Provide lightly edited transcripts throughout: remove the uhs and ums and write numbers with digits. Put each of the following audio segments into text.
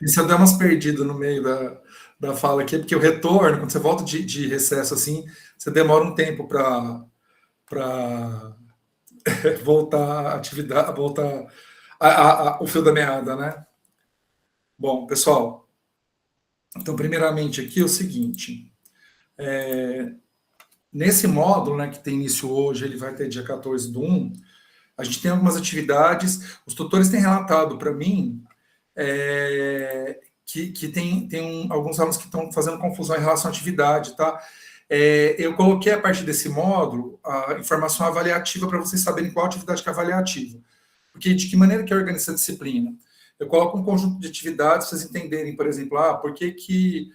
E se eu der umas perdidas no meio da fala aqui, é porque o retorno, quando você volta de recesso assim, você demora um tempo para voltar a atividade, voltar o fio da meada, né? Bom, pessoal, então, primeiramente aqui é o seguinte, nesse módulo, né, que tem início hoje, ele vai ter dia 14/1, a gente tem algumas atividades, os tutores têm relatado para mim que tem alguns alunos que estão fazendo confusão em relação à atividade, tá? Eu coloquei a partir desse módulo a informação avaliativa para vocês saberem qual atividade que é avaliativa. Porque de que maneira que organiza essa disciplina? Eu coloco um conjunto de atividades para vocês entenderem, por exemplo, por que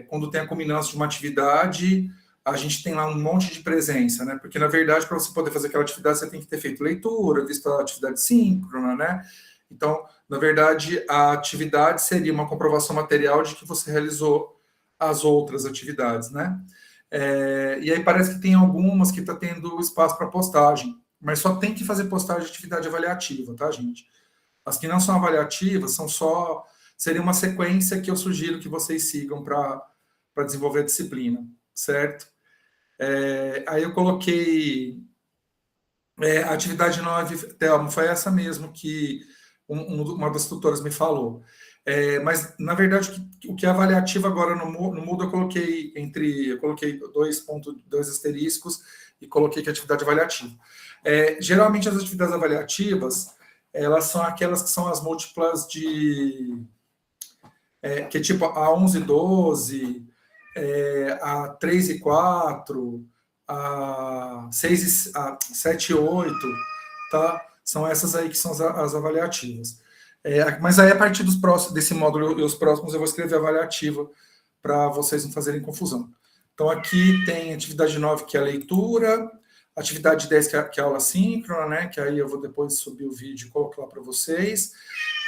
quando tem a culminância de uma atividade, a gente tem lá um monte de presença, né? Porque, na verdade, para você poder fazer aquela atividade, você tem que ter feito leitura, visto a atividade síncrona, né? Então, na verdade, a atividade seria uma comprovação material de que você realizou as outras atividades, né? E aí parece que tem algumas que está tendo espaço para postagem, mas só tem que fazer postagem de atividade avaliativa, tá, gente? As que não são avaliativas seria uma sequência que eu sugiro que vocês sigam para desenvolver a disciplina, certo? Aí eu coloquei a atividade 9, Thelma, foi essa mesmo que uma das tutoras me falou. Mas, na verdade, o que é avaliativo agora no Moodle, eu coloquei 2 asteriscos e coloquei que é atividade avaliativa. Geralmente, as atividades avaliativas, elas são aquelas que são as múltiplas que é tipo a 11 e 12, a 3 e 4, a 7 e 8, tá? São essas aí que são as avaliativas. Mas aí, a partir desse módulo e os próximos, eu vou escrever avaliativa para vocês não fazerem confusão. Então, aqui tem atividade 9, que é a leitura, atividade 10, que é a aula síncrona, né? Que aí eu vou depois subir o vídeo e colocar lá para vocês.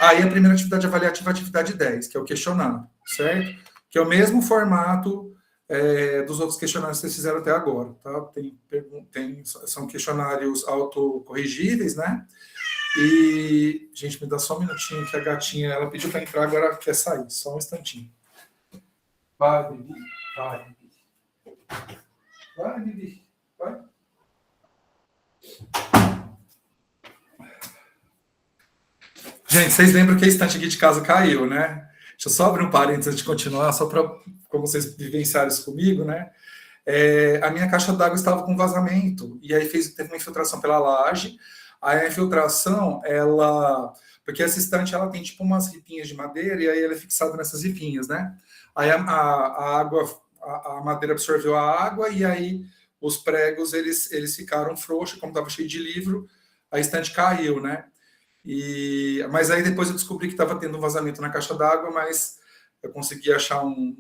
Aí, a primeira atividade avaliativa é a atividade 10, que é o questionário, certo? Que é o mesmo formato dos outros questionários que vocês fizeram até agora, tá? São questionários autocorrigíveis, né? E, gente, me dá só um minutinho que a gatinha, ela pediu para entrar, agora quer sair, só um instantinho. Vai, Bibi, vai, Bibi. Vai, Bibi, vai. Gente, vocês lembram que a estante aqui de casa caiu, né? Deixa eu só abrir um parênteses antes de continuar, só para como vocês vivenciaram isso comigo, né? A minha caixa d'água estava com vazamento, e aí teve uma infiltração pela laje. Aí a infiltração, porque essa estante, ela tem tipo umas ripinhas de madeira, e aí ela é fixada nessas ripinhas, né? Aí a água, a madeira absorveu a água, e aí os pregos, eles ficaram frouxos, como estava cheio de livro, a estante caiu, né? Mas aí depois eu descobri que estava tendo um vazamento na caixa d'água, mas eu consegui achar um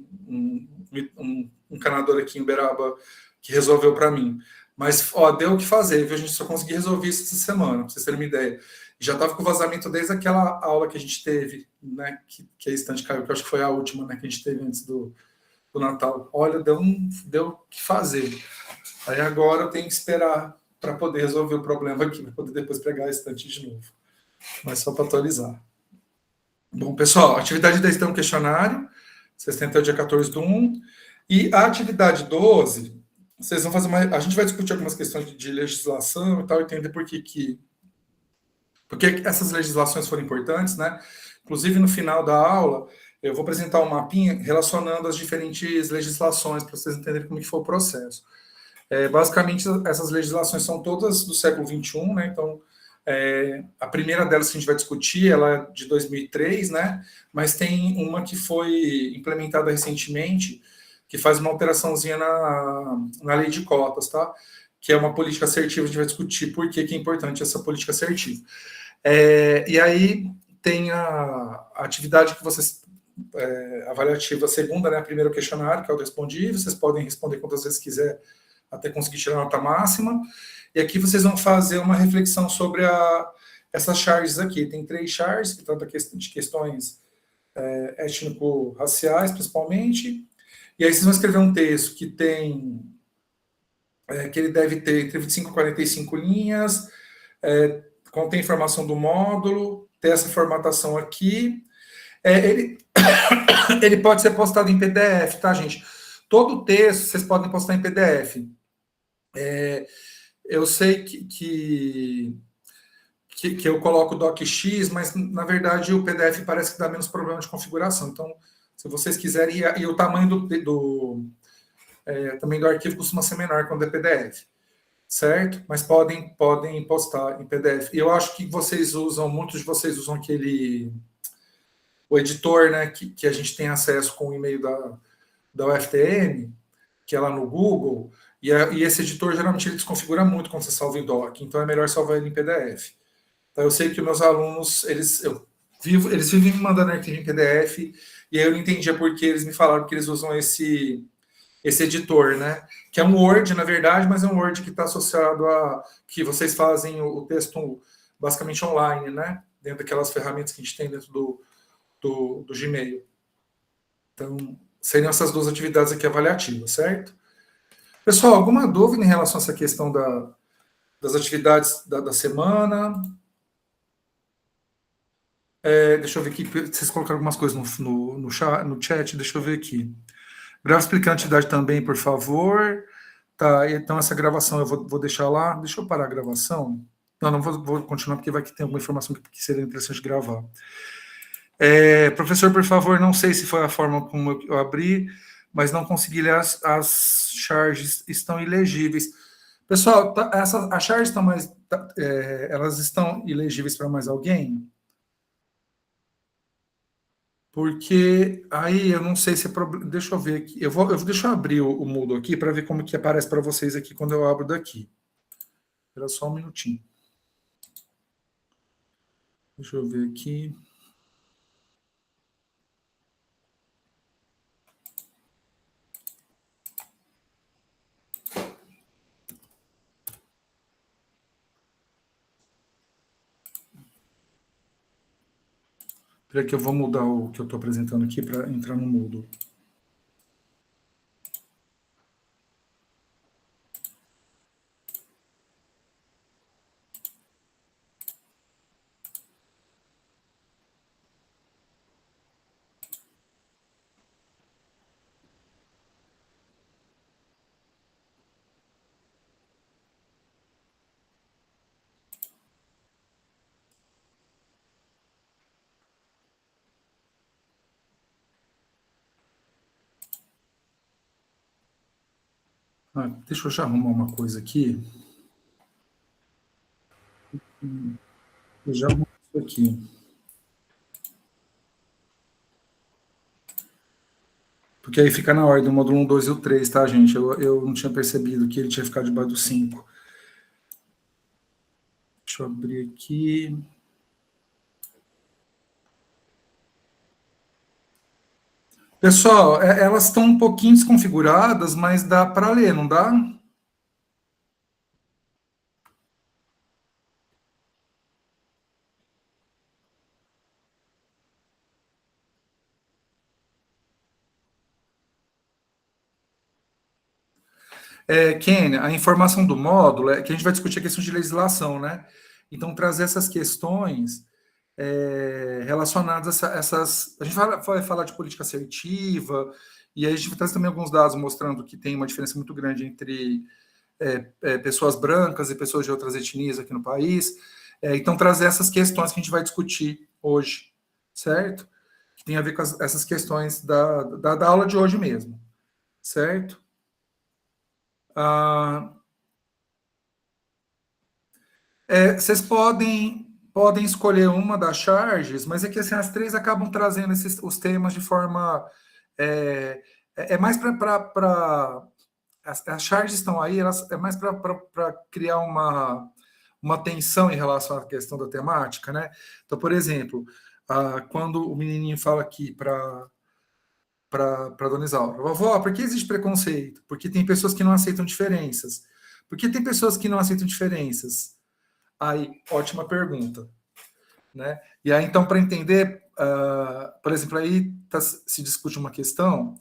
encanador aqui em Uberaba que resolveu para mim. Mas, deu o que fazer, viu? A gente só conseguiu resolver isso essa semana, para vocês terem uma ideia. Já estava com vazamento desde aquela aula que a gente teve, né? Que a estante caiu, que eu acho que foi a última, né? Que a gente teve antes do Natal. Olha, deu o que fazer. Aí agora eu tenho que esperar para poder resolver o problema aqui, para poder depois pegar a estante de novo. Mas só para atualizar. Bom, pessoal, atividade 10 tem um questionário, vocês têm até o dia 14/1, e a atividade 12, vocês vão fazer a gente vai discutir algumas questões de legislação e tal, entender porque essas legislações foram importantes, né? Inclusive, no final da aula, eu vou apresentar um mapinha relacionando as diferentes legislações, para vocês entenderem como que foi o processo. Basicamente, essas legislações são todas do século XXI, né? Então, a primeira delas que a gente vai discutir, ela é de 2003, né? Mas tem uma que foi implementada recentemente, que faz uma alteraçãozinha na lei de cotas, tá? Que é uma política assertiva, a gente vai discutir por que é importante essa política assertiva. E aí tem a atividade que vocês avaliativa segunda, né? Primeiro questionário, que é o respondível, vocês podem responder quantas vezes quiser até conseguir tirar a nota máxima. E aqui vocês vão fazer uma reflexão sobre essas charges aqui. Tem 3 charges que tratam de questões étnico-raciais, principalmente. E aí vocês vão escrever um texto que que ele deve ter entre 25 e 45 linhas, contém informação do módulo, ter essa formatação aqui. Ele, ele pode ser postado em PDF, tá, gente? Todo o texto vocês podem postar em PDF. Eu sei que eu coloco o DocX, mas na verdade o PDF parece que dá menos problema de configuração. Então, se vocês quiserem, e o tamanho também do arquivo costuma ser menor quando é PDF, certo? Mas podem postar em PDF. E eu acho que muitos de vocês usam o editor, né, que a gente tem acesso com o e-mail da UFTM, que é lá no Google, e esse editor geralmente ele desconfigura muito quando você salva em doc, então é melhor salvar ele em PDF. Então eu sei que os meus alunos, eles vivem me mandando arquivo em PDF, e aí eu não entendia por que eles me falaram que eles usam esse editor, né? Que é um Word, na verdade, mas é um Word que está associado a que vocês fazem o texto basicamente online, né? Dentro daquelas ferramentas que a gente tem dentro do Gmail. Então, seriam essas duas atividades aqui avaliativas, certo? Pessoal, alguma dúvida em relação a essa questão das atividades da semana? Deixa eu ver aqui, vocês colocaram algumas coisas no chat, deixa eu ver aqui. Grava explicando a atividade também, por favor. Tá, então essa gravação eu vou deixar lá. Deixa eu parar a gravação. Não vou continuar, porque vai que tem alguma informação que seria interessante gravar. Professor, por favor, não sei se foi a forma como eu abri, mas não consegui ler as charges, estão ilegíveis. Pessoal, as charges estão elas estão ilegíveis para mais alguém? Porque aí eu não sei se é problema. Deixa eu ver aqui. Deixa eu abrir o Moodle aqui para ver como que aparece para vocês aqui quando eu abro daqui. Espera só um minutinho. Deixa eu ver aqui. Espera que eu vou mudar o que eu estou apresentando aqui para entrar no Moodle. Deixa eu já arrumar uma coisa aqui. Eu já arrumo isso aqui. Porque aí fica na ordem, o módulo 1, 2 e o 3, tá, gente? Eu não tinha percebido que ele tinha ficado debaixo do 5. Deixa eu abrir aqui. Pessoal, elas estão um pouquinho desconfiguradas, mas dá para ler, não dá? Ken, a informação do módulo é que a gente vai discutir a questão de legislação, né? Então, trazer essas questões relacionadas a essas. A gente vai falar de política assertiva, e aí a gente vai trazer também alguns dados mostrando que tem uma diferença muito grande entre pessoas brancas e pessoas de outras etnias aqui no país. Então, trazer essas questões que a gente vai discutir hoje, certo? Que tem a ver com essas questões da aula de hoje mesmo, certo? Vocês podem escolher uma das charges, mas é que assim, as três acabam trazendo os temas de forma. Mais para. As charges estão aí, elas é mais para criar uma tensão em relação à questão da temática, né? Então, por exemplo, quando o menininho fala aqui para Dona Isaura, vovó, por que existe preconceito? Porque tem pessoas que não aceitam diferenças. Por que tem pessoas que não aceitam diferenças? Aí, ótima pergunta. Né? E aí, então, para entender, por exemplo, aí se discute uma questão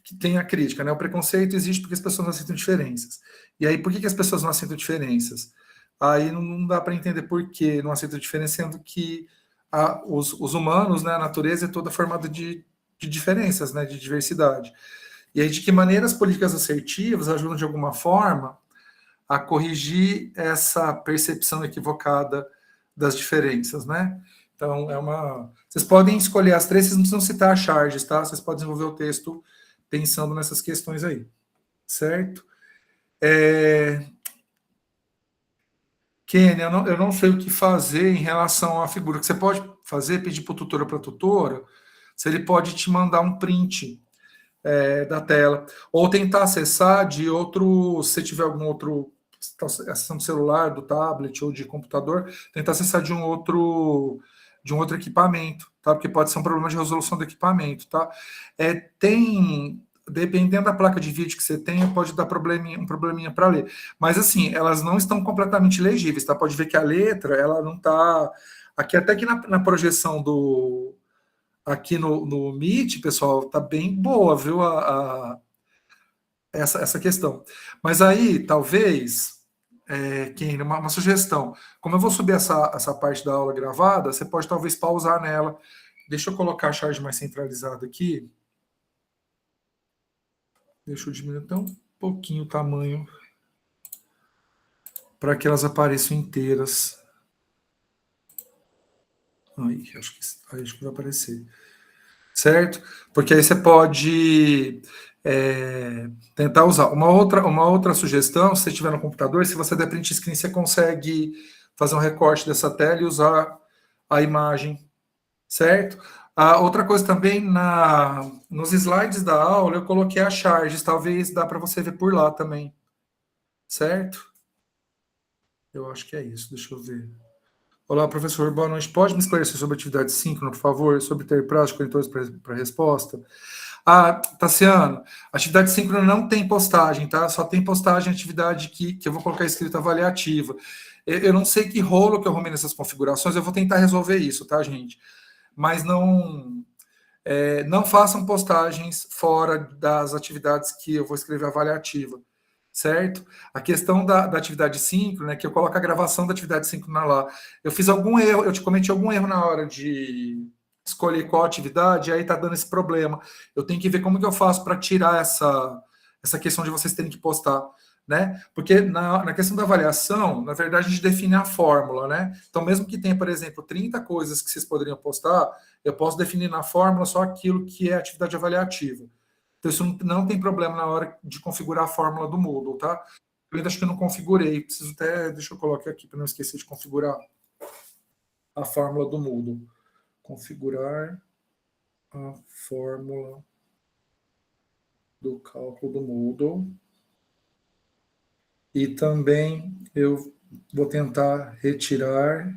que tem a crítica, né? O preconceito existe porque as pessoas não aceitam diferenças. E aí, por que as pessoas não aceitam diferenças? Aí não dá para entender por que não aceitam diferença, sendo que os humanos, né, a natureza é toda formada de diferenças, né, de diversidade. E aí, de que maneira as políticas assertivas ajudam, de alguma forma, a corrigir essa percepção equivocada das diferenças, né? Então, Vocês podem escolher as três, vocês não precisam citar as charges, tá? Vocês podem desenvolver o texto pensando nessas questões aí, certo? Kenny, eu não sei o que fazer em relação à figura. O que você pode fazer, pedir para o tutor ou para a tutora, se ele pode te mandar um print da tela, ou tentar acessar de outro, se tiver algum outro, acessando do celular, do tablet ou de computador, tentar acessar de um outro equipamento, tá? Porque pode ser um problema de resolução do equipamento, tá? Dependendo da placa de vídeo que você tenha, pode dar um probleminha para ler. Mas assim, elas não estão completamente legíveis, tá? Pode ver que a letra, ela não está aqui, até que na projeção aqui no Meet, pessoal, tá bem boa, viu, essa questão. Mas aí, talvez, Kenny, uma sugestão. Como eu vou subir essa parte da aula gravada, você pode talvez pausar nela. Deixa eu colocar a charge mais centralizada aqui. Deixa eu diminuir até um pouquinho o tamanho para que elas apareçam inteiras. Aí, acho que vai aparecer. Certo? Porque aí você pode tentar usar. Uma outra sugestão, se você estiver no computador, se você der print screen, você consegue fazer um recorte dessa tela e usar a imagem, certo? A outra coisa também, nos slides da aula, eu coloquei as charges, talvez dá para você ver por lá também, certo? Eu acho que é isso, deixa eu ver. Olá, professor, boa noite. Pode me esclarecer sobre atividade síncrona, por favor, sobre ter prazo de corretores para resposta? Tassiano, atividade síncrona não tem postagem, tá? Só tem postagem atividade que eu vou colocar escrito avaliativa. Eu não sei que rolo que eu arrumei nessas configurações, eu vou tentar resolver isso, tá, gente? Mas não façam postagens fora das atividades que eu vou escrever avaliativa, certo? A questão da atividade síncrona é que eu coloco a gravação da atividade síncrona lá. Eu fiz algum erro, eu te cometi algum erro na hora de escolher qual atividade, e aí tá dando esse problema. Eu tenho que ver como que eu faço para tirar essa questão de vocês terem que postar, né? Porque na questão da avaliação, na verdade, a gente define a fórmula, né? Então, mesmo que tenha, por exemplo, 30 coisas que vocês poderiam postar, eu posso definir na fórmula só aquilo que é atividade avaliativa. Então, isso não tem problema na hora de configurar a fórmula do Moodle, tá? Eu ainda acho que eu não configurei, preciso até, deixa eu colocar aqui para não esquecer de configurar a fórmula do Moodle. Configurar a fórmula do cálculo do Moodle. E também eu vou tentar retirar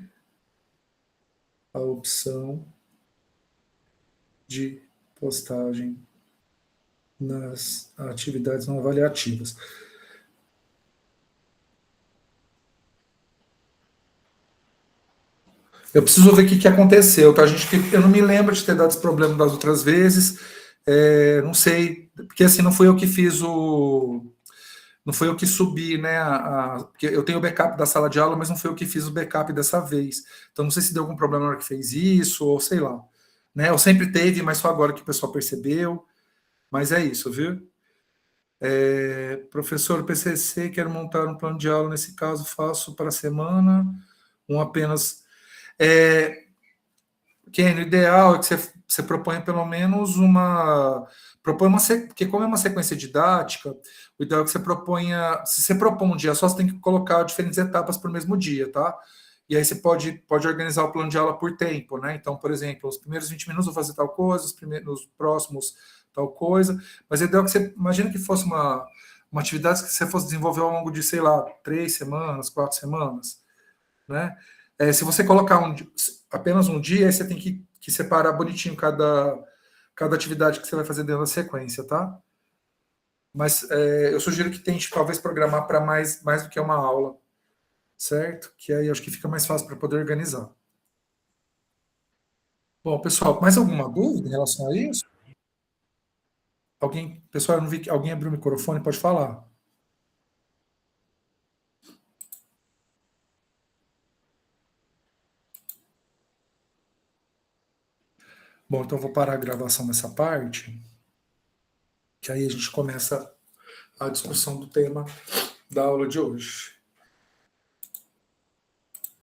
a opção de postagem nas atividades não avaliativas. Eu preciso ver o que aconteceu, tá, gente? Eu não me lembro de ter dado esse problema das outras vezes. Não sei, porque assim, não foi eu que fiz não foi eu que subi, né? Porque eu tenho o backup da sala de aula, mas não foi eu que fiz o backup dessa vez. Então, não sei se deu algum problema na hora que fez isso, ou sei lá. Né? Eu sempre teve, mas só agora que o pessoal percebeu. Mas é isso, viu? Professor PCC, quero montar um plano de aula. Nesse caso, faço para a semana, apenas. Ken, o ideal é que você proponha pelo menos porque como é uma sequência didática, o ideal é que você proponha. Se você propõe um dia só, você tem que colocar diferentes etapas para o mesmo dia, tá? E aí você pode organizar o plano de aula por tempo, né? Então, por exemplo, os primeiros 20 minutos eu vou fazer tal coisa, os próximos tal coisa. Mas o ideal é que você imagina que fosse uma atividade que você fosse desenvolver ao longo de, sei lá, 3 semanas, 4 semanas, né? Se você colocar apenas um dia, aí você tem que separar bonitinho cada atividade que você vai fazer dentro da sequência, tá? Mas eu sugiro que tente, talvez, programar para mais do que uma aula, certo? Que aí eu acho que fica mais fácil para poder organizar. Bom, pessoal, mais alguma dúvida em relação a isso? Pessoal, eu não vi que alguém abriu o microfone, pode falar. Bom, então eu vou parar a gravação nessa parte, que aí a gente começa a discussão do tema da aula de hoje.